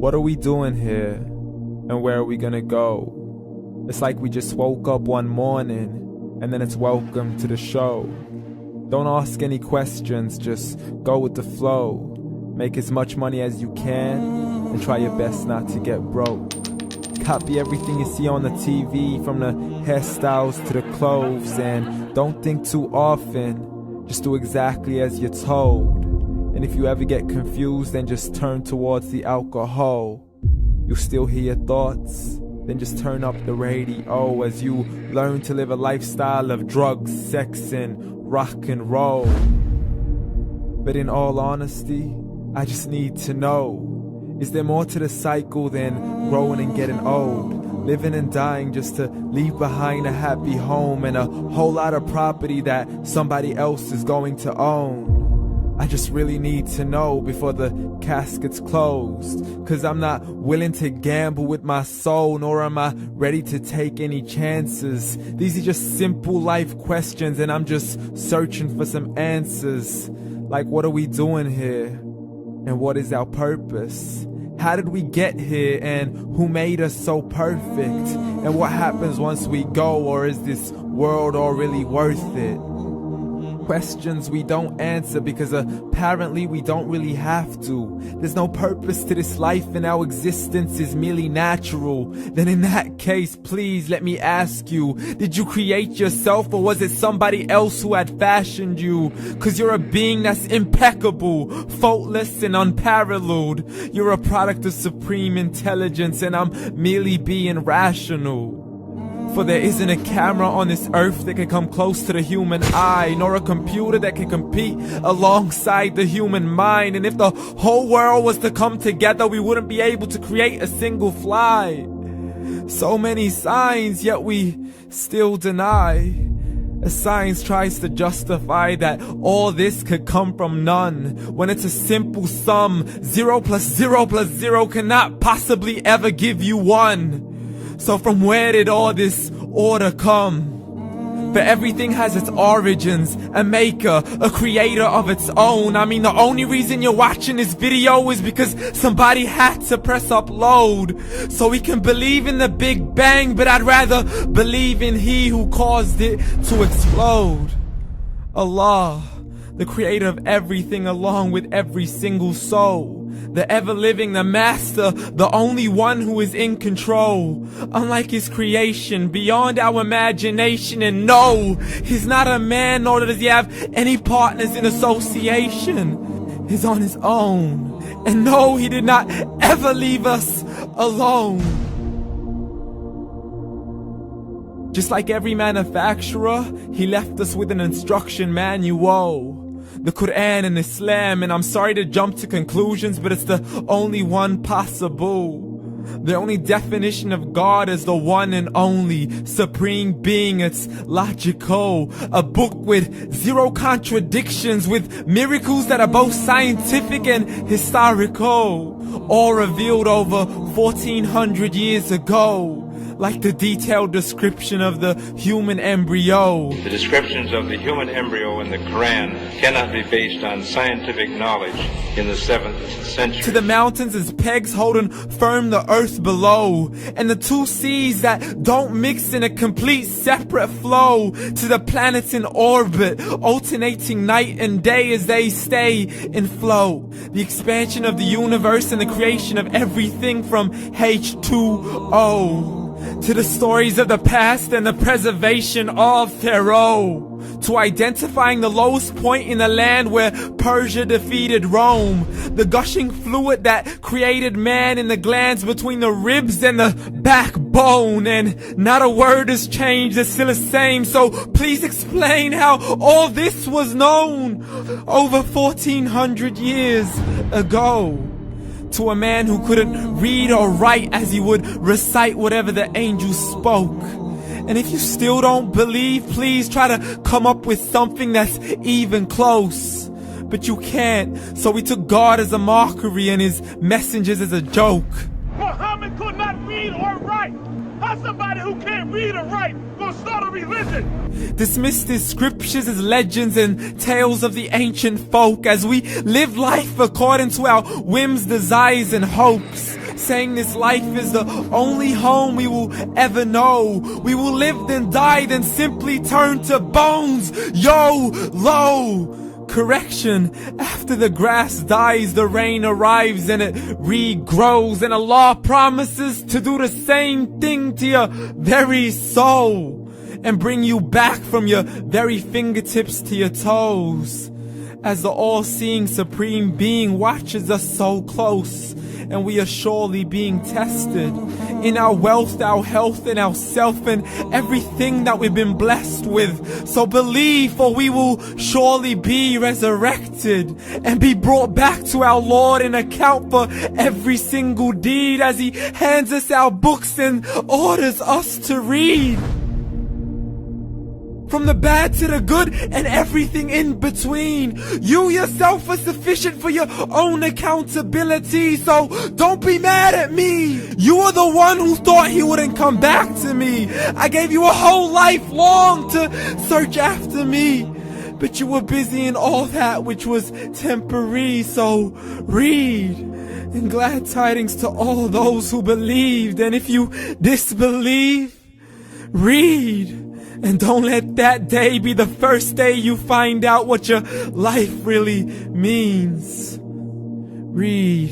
What are we doing here? And where are we gonna go? It's like we just woke up one morning and then it's welcome to the show. Don't ask any questions, just go with the flow. Make as much money as you can and try your best not to get broke. Copy everything you see on the TV, from the hairstyles to the clothes, and don't think too often, just do exactly as you're told. And if you ever get confused, then just turn towards the alcohol. You'll still hear your thoughts, then just turn up the radio as you learn to live a lifestyle of drugs, sex, and rock and roll. But in all honesty, I just need to know, is there more to the cycle than growing and getting old? Living and dying just to leave behind a happy home and a whole lot of property that somebody else is going to own. I just really need to know before the casket's closed, 'cause I'm not willing to gamble with my soul, nor am I ready to take any chances. These are just simple life questions and I'm just searching for some answers. Like, what are we doing here? And what is our purpose? How did we get here, and who made us so perfect? And what happens once we go, or is this world all really worth it? Questions we don't answer because apparently we don't really have to. There's no purpose to this life and our existence is merely natural. Then in that case, please let me ask you, did you create yourself, or was it somebody else who had fashioned you? 'Cause you're a being that's impeccable, faultless and unparalleled. You're a product of supreme intelligence and I'm merely being rational. For there isn't a camera on this earth that can come close to the human eye, nor a computer that can compete alongside the human mind. And if the whole world was to come together, we wouldn't be able to create a single fly. So many signs, yet we still deny. As science tries to justify that all this could come from none, when it's a simple sum. 0 plus 0 plus 0 cannot possibly ever give you 1. So from where did all this order come? For everything has its origins, a maker, a creator of its own. I mean, the only reason you're watching this video is because somebody had to press upload. So we can believe in the Big Bang, but I'd rather believe in He who caused it to explode. Allah, the creator of everything along with every single soul. The ever-living, the master, the only one who is in control. Unlike his creation, beyond our imagination. And no, he's not a man, nor does he have any partners in association. He's on his own. And no, he did not ever leave us alone. Just like every manufacturer, he left us with an instruction manual. The Quran and Islam, and I'm sorry to jump to conclusions, but it's the only one possible. The only definition of God is the one and only supreme being. It's logical, a book with 0 contradictions, with miracles that are both scientific and historical, all revealed over 1400 years ago. Like the detailed description of the human embryo. The descriptions of the human embryo in the Quran cannot be based on scientific knowledge in the 7th century. To the mountains as pegs holding firm the earth below, and the 2 seas that don't mix in a complete separate flow. To the planets in orbit, alternating night and day as they stay in flow. The expansion of the universe and the creation of everything from H2O. To the stories of the past and the preservation of Pharaoh. To identifying the lowest point in the land where Persia defeated Rome. The gushing fluid that created man in the glands between the ribs and the backbone. And not a word has changed, it's still the same. So please explain how all this was known over 1400 years ago. To a man who couldn't read or write as he would recite whatever the angels spoke. And if you still don't believe, please try to come up with something that's even close. But you can't, so we took God as a mockery and his messengers as a joke. Muhammad could not read or write. How's somebody who can't read or write gonna start a religion? Dismissed his scriptures as legends and tales of the ancient folk as we live life according to our whims, desires, and hopes. saying this life is the only home we will ever know. We will live then die then simply turn to bones. YOLO! Correction, after the grass dies, the rain arrives and it regrows, and Allah promises to do the same thing to your very soul and bring you back from your very fingertips to your toes, as the all-seeing supreme being watches us so close, and we are surely being tested in our wealth, our health, and our self, and everything that we've been blessed with. So believe, for we will surely be resurrected and be brought back to our Lord and account for every single deed, as He hands us our books and orders us to read. From the bad to the good and everything in between. You yourself are sufficient for your own accountability, so don't be mad at me. You are the one who thought He wouldn't come back to me. I gave you a whole life long to search after me, but you were busy in all that which was temporary. So read, and glad tidings to all those who believed. And if you disbelieve, read. And don't let that day be the first day you find out what your life really means. Read.